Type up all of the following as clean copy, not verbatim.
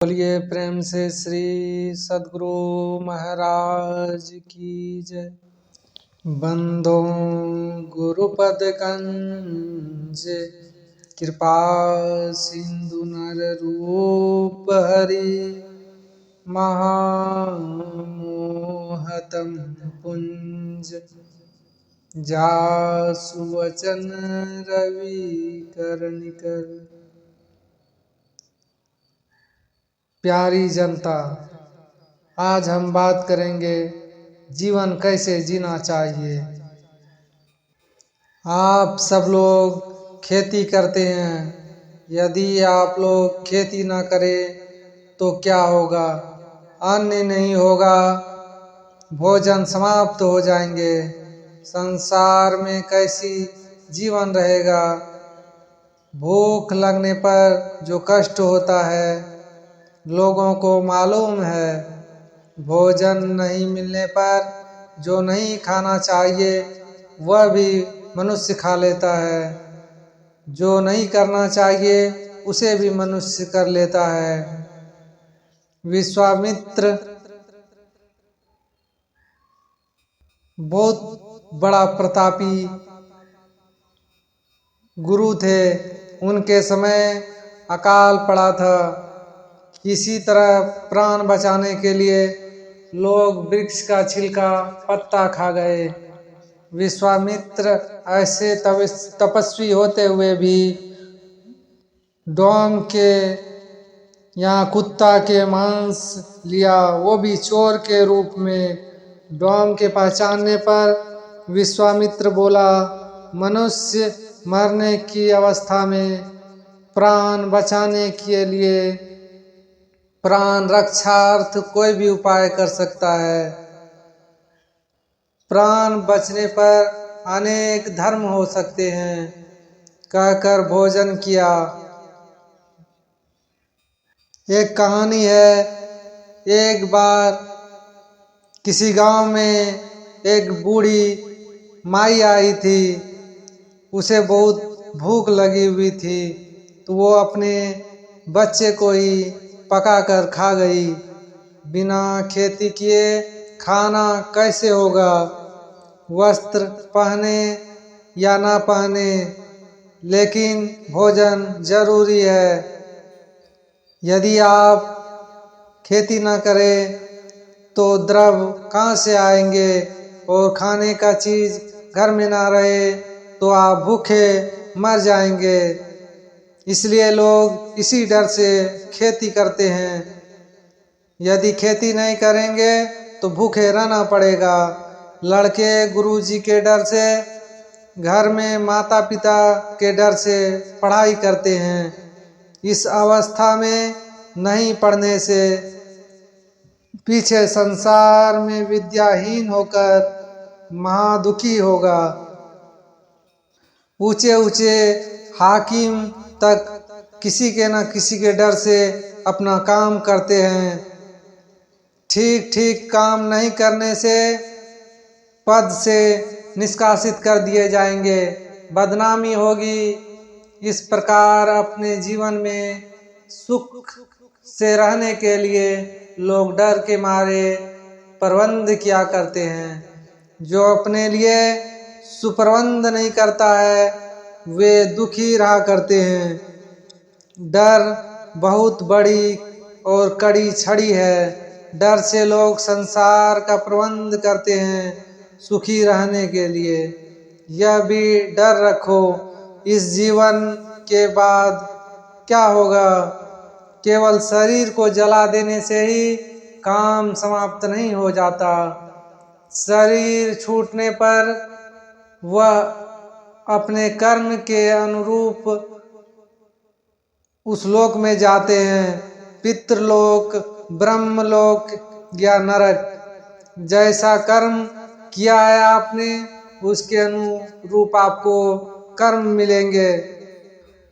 बोलिए प्रेम से श्री सद्गुरु महाराज की जय। बंदो गुरुपद कंज कृपा सिंधु नर रूप हरि महामोहतम पुंज जासु वचन रवि करनिकर। प्यारी जनता, आज हम बात करेंगे जीवन कैसे जीना चाहिए। आप सब लोग खेती करते हैं। यदि आप लोग खेती ना करें तो क्या होगा? अन्न नहीं होगा, भोजन समाप्त हो जाएंगे। संसार में कैसी जीवन रहेगा? भूख लगने पर जो कष्ट होता है लोगों को मालूम है। भोजन नहीं मिलने पर जो नहीं खाना चाहिए वह भी मनुष्य खा लेता है। जो नहीं करना चाहिए उसे भी मनुष्य कर लेता है। विश्वामित्र बहुत बड़ा प्रतापी गुरु थे। उनके समय अकाल पड़ा था। किसी तरह प्राण बचाने के लिए लोग वृक्ष का छिलका पत्ता खा गए। विश्वामित्र ऐसे तपस्वी होते हुए भी डोम के या कुत्ता के मांस लिया, वो भी चोर के रूप में। डोम के पहचानने पर विश्वामित्र बोला, मनुष्य मरने की अवस्था में प्राण बचाने के लिए प्राण रक्षार्थ कोई भी उपाय कर सकता है। प्राण बचने पर अनेक धर्म हो सकते हैं, कहकर भोजन किया। एक कहानी है, एक बार किसी गांव में एक बूढ़ी माई आई थी। उसे बहुत भूख लगी हुई थी तो वो अपने बच्चे को ही पकाकर खा गई। बिना खेती किए खाना कैसे होगा? वस्त्र पहने या ना पहने, लेकिन भोजन जरूरी है। यदि आप खेती ना करें तो द्रव्य कहाँ से आएंगे? और खाने का चीज घर में ना रहे तो आप भूखे मर जाएंगे। इसलिए लोग इसी डर से खेती करते हैं। यदि खेती नहीं करेंगे तो भूखे रहना पड़ेगा। लड़के गुरुजी के डर से, घर में माता पिता के डर से पढ़ाई करते हैं। इस अवस्था में नहीं पढ़ने से पीछे संसार में विद्याहीन होकर महादुखी होगा। ऊंचे ऊंचे हाकिम तक किसी के न किसी के डर से अपना काम करते हैं। ठीक ठीक काम नहीं करने से पद से निष्कासित कर दिए जाएंगे, बदनामी होगी। इस प्रकार अपने जीवन में सुख से रहने के लिए लोग डर के मारे प्रबंध किया करते हैं। जो अपने लिए सुप्रबंध नहीं करता है वे दुखी रहा करते हैं। डर बहुत बड़ी और कड़ी छड़ी है। डर से लोग संसार का प्रबंध करते हैं सुखी रहने के लिए। यह भी डर रखो, इस जीवन के बाद क्या होगा? केवल शरीर को जला देने से ही काम समाप्त नहीं हो जाता। शरीर छूटने पर वह अपने कर्म के अनुरूप उस लोक में जाते हैं, पितृलोक, ब्रह्मलोक या नरक। जैसा कर्म किया है आपने उसके अनुरूप आपको कर्म मिलेंगे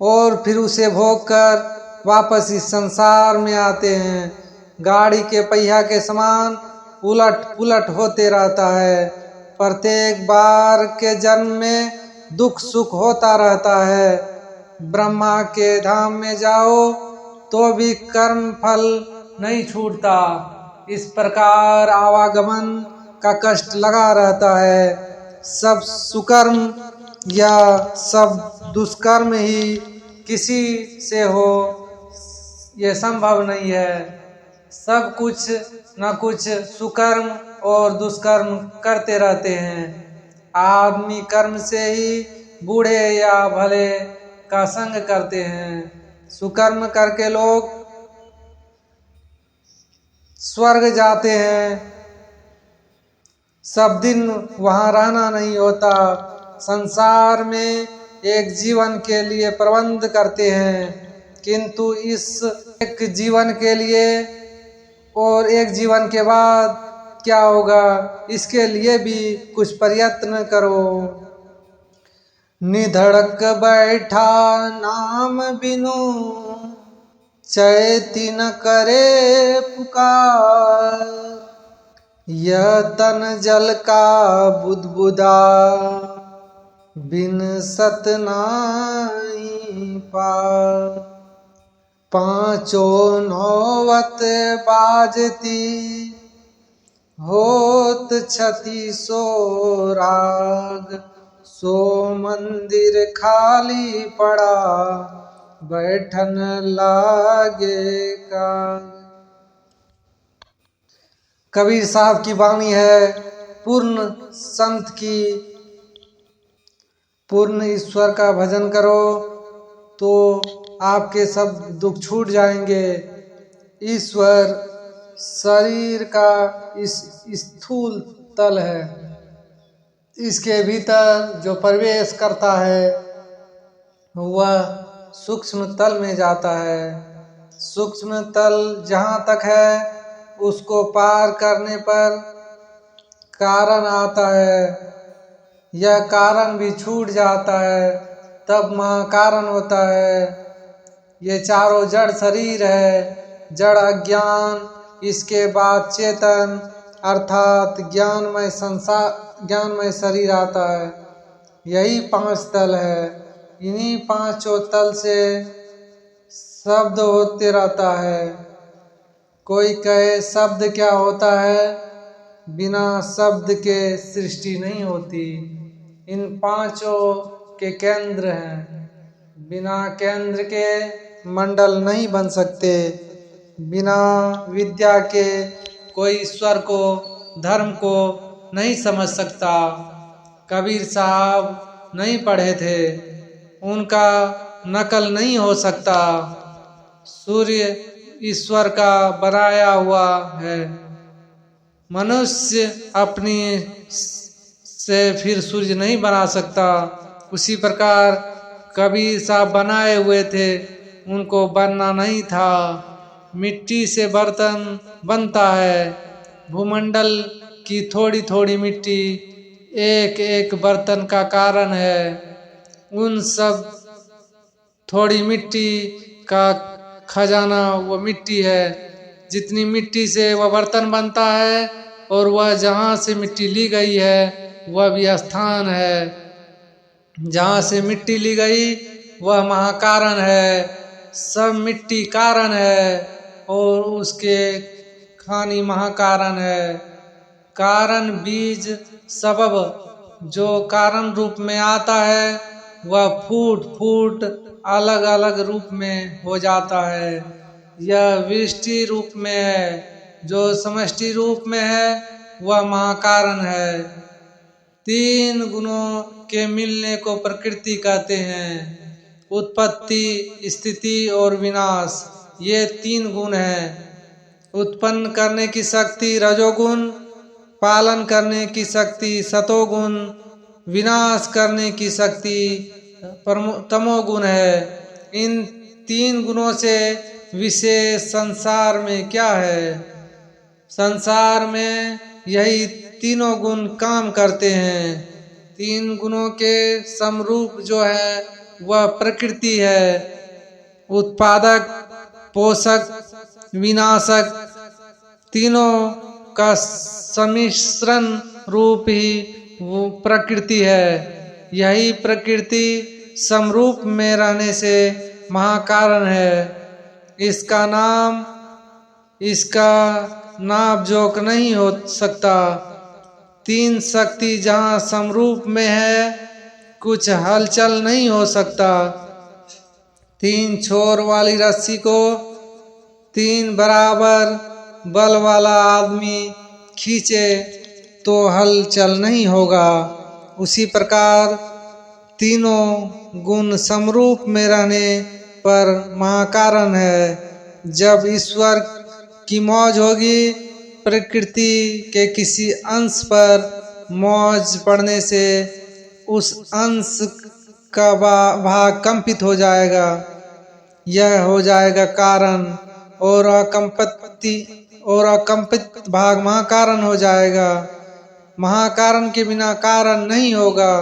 और फिर उसे भोग कर वापस इस संसार में आते हैं। गाड़ी के पहिया के समान उलट पुलट होते रहता है। प्रत्येक बार के जन्म में दुख सुख होता रहता है। ब्रह्मा के धाम में जाओ तो भी कर्म फल नहीं छूटता। इस प्रकार आवागमन का कष्ट लगा रहता है। सब सुकर्म या सब दुष्कर्म ही किसी से हो, यह संभव नहीं है। सब कुछ न कुछ सुकर्म और दुष्कर्म करते रहते हैं। आदमी कर्म से ही बूढ़े या भले का संग करते हैं। सुकर्म करके लोग स्वर्ग जाते हैं। सब दिन वहाँ रहना नहीं होता। संसार में एक जीवन के लिए प्रबंध करते हैं, किंतु इस एक जीवन के लिए और एक जीवन के बाद क्या होगा, इसके लिए भी कुछ प्रयत्न करो। निधड़क बैठा नाम बिनु, चैती न करे पुकार। यह तन जल का बुदबुदा, बिन सत नाई पार। पाँचों नौवत बाजती, होत क्षति सो राग। सो मंदिर खाली पड़ा, बैठन लागे का। कबीर साहब की वाणी है, पूर्ण संत की, पूर्ण ईश्वर का भजन करो तो आपके सब दुख छूट जाएंगे। ईश्वर शरीर का इस स्थूल तल है, इसके भीतर जो प्रवेश करता है वह सूक्ष्म तल में जाता है। सूक्ष्म तल जहाँ तक है उसको पार करने पर कारण आता है। यह कारण भी छूट जाता है, तब महाकारण होता है। ये चारों जड़ शरीर है। जड़ अज्ञान, इसके बाद चेतन अर्थात ज्ञानमय संसार, ज्ञानमय शरीर आता है। यही 5 तल है। इन्हीं 5 तल से शब्द होते रहता है। कोई कहे शब्द क्या होता है, बिना शब्द के सृष्टि नहीं होती। इन 5 के केंद्र हैं। बिना केंद्र के मंडल नहीं बन सकते। बिना विद्या के कोई ईश्वर को, धर्म को नहीं समझ सकता। कबीर साहब नहीं पढ़े थे, उनका नकल नहीं हो सकता। सूर्य ईश्वर का बनाया हुआ है। मनुष्य अपनी से फिर सूर्य नहीं बना सकता। उसी प्रकार कबीर साहब बनाए हुए थे, उनको बनना नहीं था। मिट्टी से बर्तन बनता है। भूमंडल की थोड़ी थोड़ी मिट्टी एक एक बर्तन का कारण है। उन सब थोड़ी मिट्टी का खजाना वो मिट्टी है। जितनी मिट्टी से वह बर्तन बनता है और वह जहाँ से मिट्टी ली गई है वह भी स्थान है। जहाँ से मिट्टी ली गई वह महाकारण है। सब मिट्टी कारण है और उसके खानी महाकारण है। कारण बीज सबब जो कारण रूप में आता है वह फूट फूट अलग अलग रूप में हो जाता है। यह वृष्टि रूप में है। जो समष्टि रूप में है वह महाकारण है। 3 गुणों के मिलने को प्रकृति कहते हैं। उत्पत्ति, स्थिति और विनाश, ये 3 गुण हैं। उत्पन्न करने की शक्ति रजोगुण, पालन करने की शक्ति सतोगुण, विनाश करने की शक्ति तमोगुण है। इन 3 गुणों से विशेष संसार में क्या है? संसार में यही तीनों गुण काम करते हैं। 3 गुणों के समरूप जो है वह प्रकृति है। उत्पादक, पोषक, विनाशक, तीनों का सम्मिश्रण रूप ही वो प्रकृति है। यही प्रकृति समरूप में रहने से महाकारण है। इसका नाप जोक नहीं हो सकता। तीन शक्ति जहाँ समरूप में है, कुछ हलचल नहीं हो सकता। तीन छोर वाली रस्सी को तीन बराबर बल वाला आदमी खींचे तो हलचल नहीं होगा। उसी प्रकार तीनों गुण समरूप में रहने पर महाकारण है। जब ईश्वर की मौज होगी, प्रकृति के किसी अंश पर मौज पड़ने से उस अंश का भाग कंपित हो जाएगा। यह हो जाएगा कारण, और अकंपित भाग महाकारण हो जाएगा। महाकारण के बिना कारण नहीं होगा।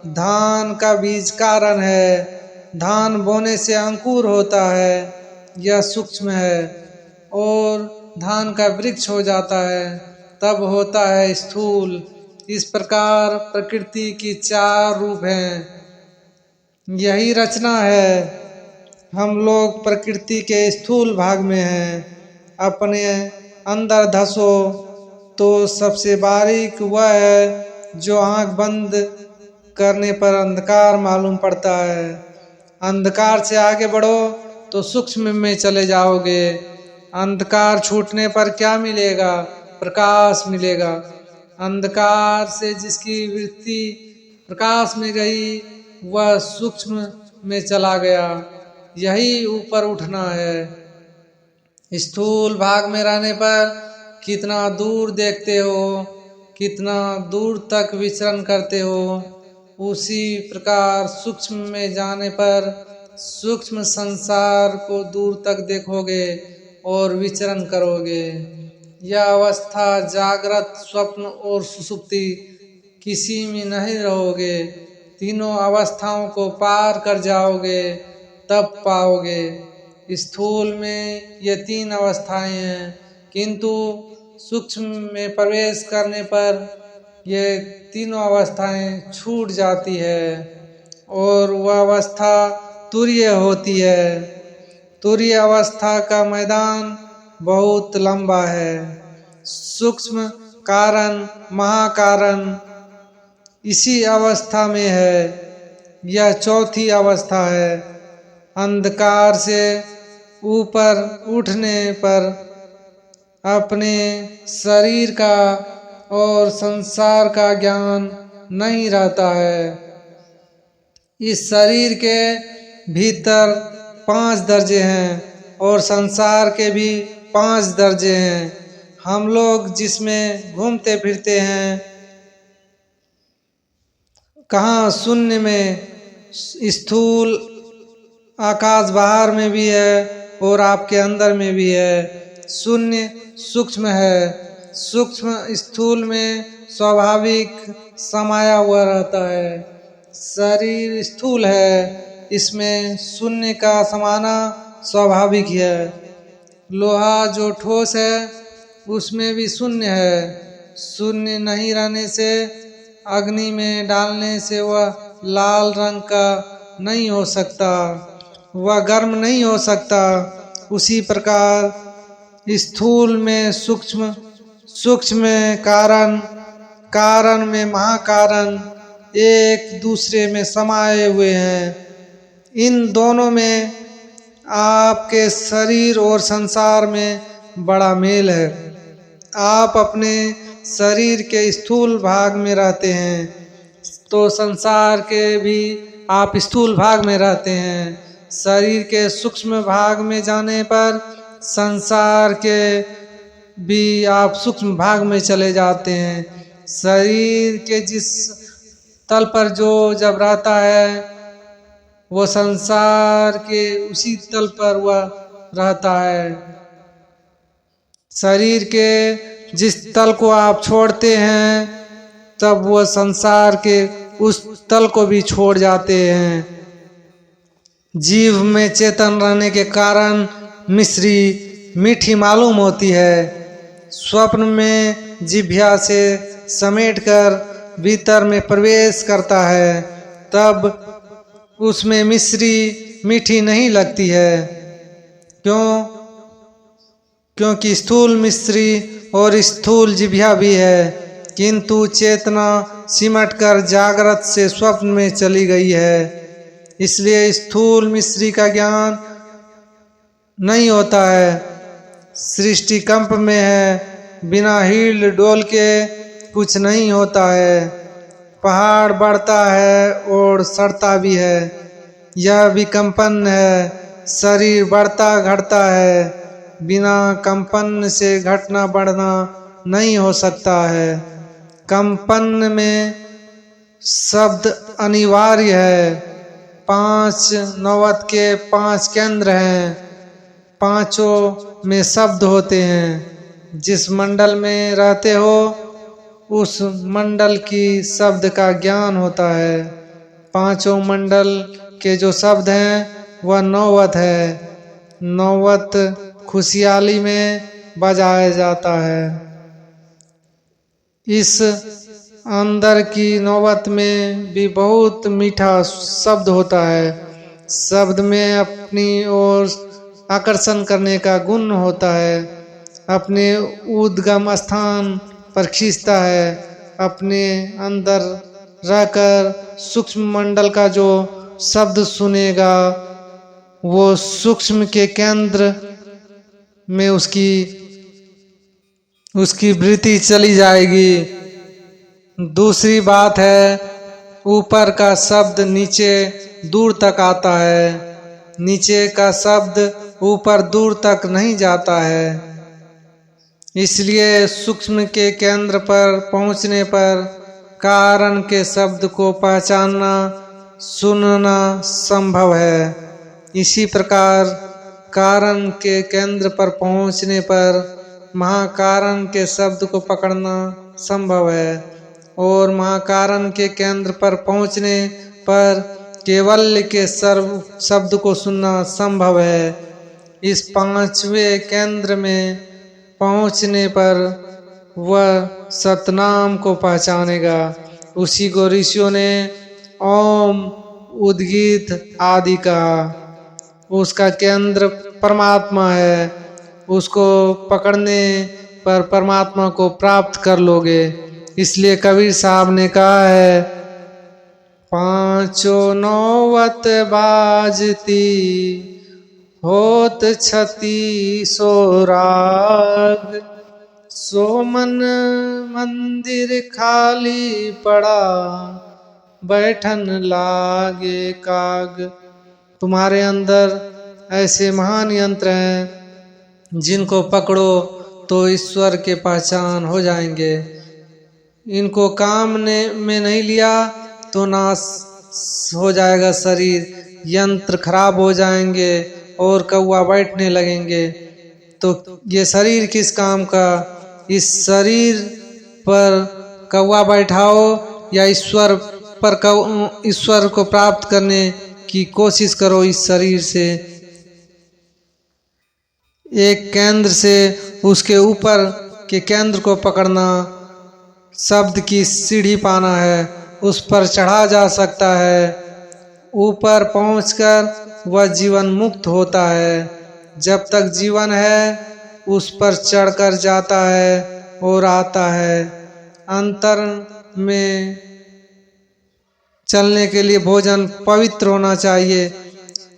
धान का बीज कारण है। धान बोने से अंकुर होता है, यह सूक्ष्म है, और धान का वृक्ष हो जाता है, तब होता है स्थूल। इस प्रकार प्रकृति की चार रूप हैं। यही रचना है। हम लोग प्रकृति के स्थूल भाग में हैं। अपने अंदर धसो तो सबसे बारीक वह है जो आंख बंद करने पर अंधकार मालूम पड़ता है। अंधकार से आगे बढ़ो तो सूक्ष्म में चले जाओगे। अंधकार छूटने पर क्या मिलेगा? प्रकाश मिलेगा। अंधकार से जिसकी वृत्ति प्रकाश में गई, वह सूक्ष्म में चला गया। यही ऊपर उठना है। स्थूल भाग में रहने पर कितना दूर देखते हो, कितना दूर तक विचरण करते हो। उसी प्रकार सूक्ष्म में जाने पर सूक्ष्म संसार को दूर तक देखोगे और विचरण करोगे। यह अवस्था जागृत, स्वप्न और सुषुप्ति किसी में नहीं रहोगे। तीनों अवस्थाओं को पार कर जाओगे, तब पाओगे। स्थूल में ये तीन अवस्थाएं हैं, किंतु सूक्ष्म में प्रवेश करने पर ये तीनों अवस्थाएं छूट जाती है और वह अवस्था तुरीय होती है। तुरीय अवस्था का मैदान बहुत लंबा है। सूक्ष्म कारण, महाकारण इसी अवस्था में है। यह चौथी अवस्था है। अंधकार से ऊपर उठने पर अपने शरीर का और संसार का ज्ञान नहीं रहता है। इस शरीर के भीतर 5 दर्जे हैं और संसार के भी 5 दर्जे हैं। हम लोग जिसमें घूमते फिरते हैं, कहाँ शून्य में, स्थूल आकाश बाहर में भी है और आपके अंदर में भी है। शून्य सूक्ष्म है। सूक्ष्म स्थूल में स्वाभाविक समाया हुआ रहता है। शरीर स्थूल है, इसमें शून्य का समाना स्वाभाविक है। लोहा जो ठोस है, उसमें भी शून्य है। शून्य नहीं रहने से अग्नि में डालने से वह लाल रंग का नहीं हो सकता, वह गर्म नहीं हो सकता। उसी प्रकार स्थूल में सूक्ष्म, सूक्ष्म में कारण, कारण में महाकारण एक दूसरे में समाये हुए हैं। इन दोनों में आपके शरीर और संसार में बड़ा मेल है। आप अपने शरीर के स्थूल भाग में रहते हैं तो संसार के भी आप स्थूल भाग में रहते हैं। शरीर के सूक्ष्म भाग में जाने पर संसार के भी आप सूक्ष्म भाग में चले जाते हैं। शरीर के जिस तल पर जो जब रहता है, वो संसार के उसी तल पर वह रहता है। शरीर के जिस तल को आप छोड़ते हैं, तब वो संसार के उस तल को भी छोड़ जाते हैं। जीव में चेतन रहने के कारण मिश्री मीठी मालूम होती है। स्वप्न में जिह्वा से समेटकर भीतर में प्रवेश करता है, तब उसमें मिश्री मीठी नहीं लगती है। क्यों? क्योंकि स्थूल मिश्री और स्थूल जिह्वा भी है, किंतु चेतना सिमट कर जागृत से स्वप्न में चली गई है। इसलिए स्थूल मिश्री का ज्ञान नहीं होता है। सृष्टि कंप में है, बिना हिल डोल के कुछ नहीं होता है। पहाड़ बढ़ता है और सड़ता भी है, यह भी कंपन है। शरीर बढ़ता घटता है, बिना कंपन से घटना बढ़ना नहीं हो सकता है। कंपन में शब्द अनिवार्य है। 5 नौवत के 5 केंद्र हैं, पांचों में शब्द होते हैं। जिस मंडल में रहते हो उस मंडल की शब्द का ज्ञान होता है। पांचों मंडल के जो शब्द हैं वह नौवत है। नौवत खुशहाली में बजाया जाता है। इस अंदर की नौवत में भी बहुत मीठा शब्द होता है। शब्द में अपनी ओर आकर्षण करने का गुण होता है। अपने उद्गम स्थान पर खींचता है। अपने अंदर रहकर सूक्ष्म मंडल का जो शब्द सुनेगा वो सूक्ष्म के केंद्र में उसकी वृत्ति चली जाएगी। दूसरी बात है, ऊपर का शब्द नीचे दूर तक आता है, नीचे का शब्द ऊपर दूर तक नहीं जाता है। इसलिए सूक्ष्म के केंद्र पर पहुंचने पर कारण के शब्द को पहचानना, सुनना संभव है। इसी प्रकार कारण के केंद्र पर पहुंचने पर महाकारण के शब्द को पकड़ना संभव है और महाकारण के केंद्र पर पहुंचने पर केवल्य के सर्व शब्द को सुनना संभव है। इस पांचवें केंद्र में पहुंचने पर वह सतनाम को पहचानेगा। उसी को ऋषियों ने ओम, उद्गीत आदि कहा। उसका केंद्र परमात्मा है। उसको पकड़ने पर परमात्मा को प्राप्त कर लोगे। इसलिए कबीर साहब ने कहा है, पांचों नौवत बाजती होत छती सो राग, सो मन मंदिर खाली पड़ा बैठन लागे काग। तुम्हारे अंदर ऐसे महान यंत्र हैं जिनको पकड़ो तो ईश्वर के पहचान हो जाएंगे। इनको काम में नहीं लिया तो नाश हो जाएगा शरीर, यंत्र खराब हो जाएंगे और कौवा बैठने लगेंगे। तो ये शरीर किस काम का? इस शरीर पर कौवा बैठाओ या ईश्वर को प्राप्त करने की कोशिश करो। इस शरीर से एक केंद्र से उसके ऊपर के केंद्र को पकड़ना, शब्द की सीढ़ी पाना है, उस पर चढ़ा जा सकता है। ऊपर पहुंचकर वह जीवन मुक्त होता है। जब तक जीवन है उस पर चढ़कर जाता है और आता है। अंतर में चलने के लिए भोजन पवित्र होना चाहिए।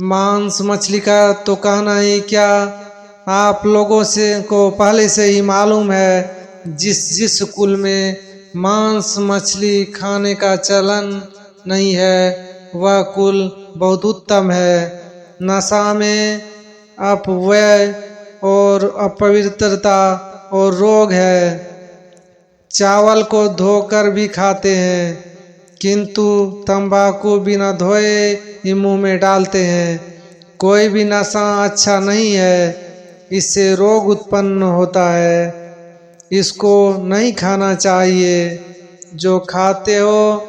मांस मछली का तो कहना ही क्या, आप लोगों से को पहले से ही मालूम है जिस कुल में मांस मछली खाने का चलन नहीं है वह कुल बहुत उत्तम है। नशा में अपव्यय और अपवित्रता और रोग है। चावल को धोकर भी खाते हैं किंतु तंबाकू बिना धोए ही मुंह में डालते हैं। कोई भी नशा अच्छा नहीं है, इससे रोग उत्पन्न होता है। इसको नहीं खाना चाहिए। जो खाते हो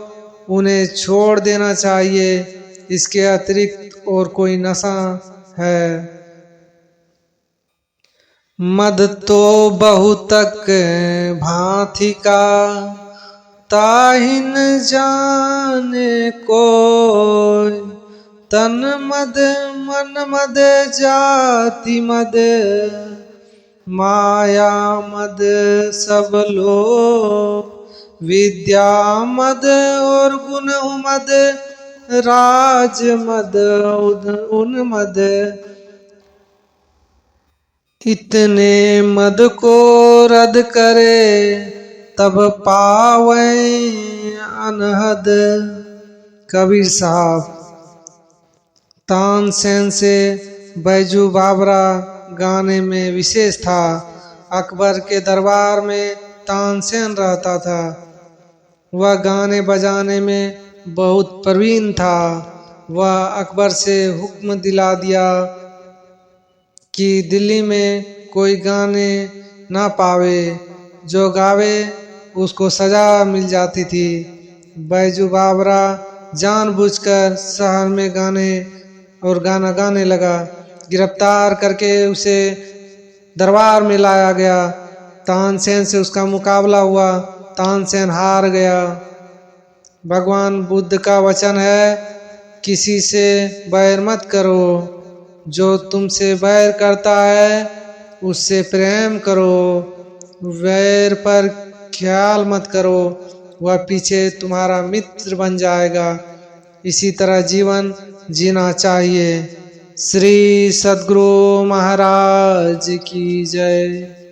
उन्हें छोड़ देना चाहिए। इसके अतिरिक्त और कोई नशा है। मद तो बहुतक भांति का ताहिन जाने कोय, तन मद मन मद जाति मद माया मद सब लोभ, विद्या मद और गुण मद, राज मद उन्मद, इतने मद को रद्द करे तब पावे अनहद। कबीर साहब। तानसेन से बैजू बावरा गाने में विशेष था। अकबर के दरबार में तानसेन रहता था। वह गाने बजाने में बहुत प्रवीण था। वह अकबर से हुक्म दिला दिया कि दिल्ली में कोई गाने ना पावे, जो गावे उसको सजा मिल जाती थी। बैजू बावरा जानबूझकर शहर में गाना गाने लगा। गिरफ्तार करके उसे दरबार में लाया गया। तानसेन से उसका मुकाबला हुआ। तानसेन हार गया। भगवान बुद्ध का वचन है, किसी से बैर मत करो, जो तुमसे बैर करता है उससे प्रेम करो। वैर पर ख्याल मत करो, वह पीछे तुम्हारा मित्र बन जाएगा। इसी तरह जीवन जीना चाहिए। श्री सद्गुरु महाराज की जय।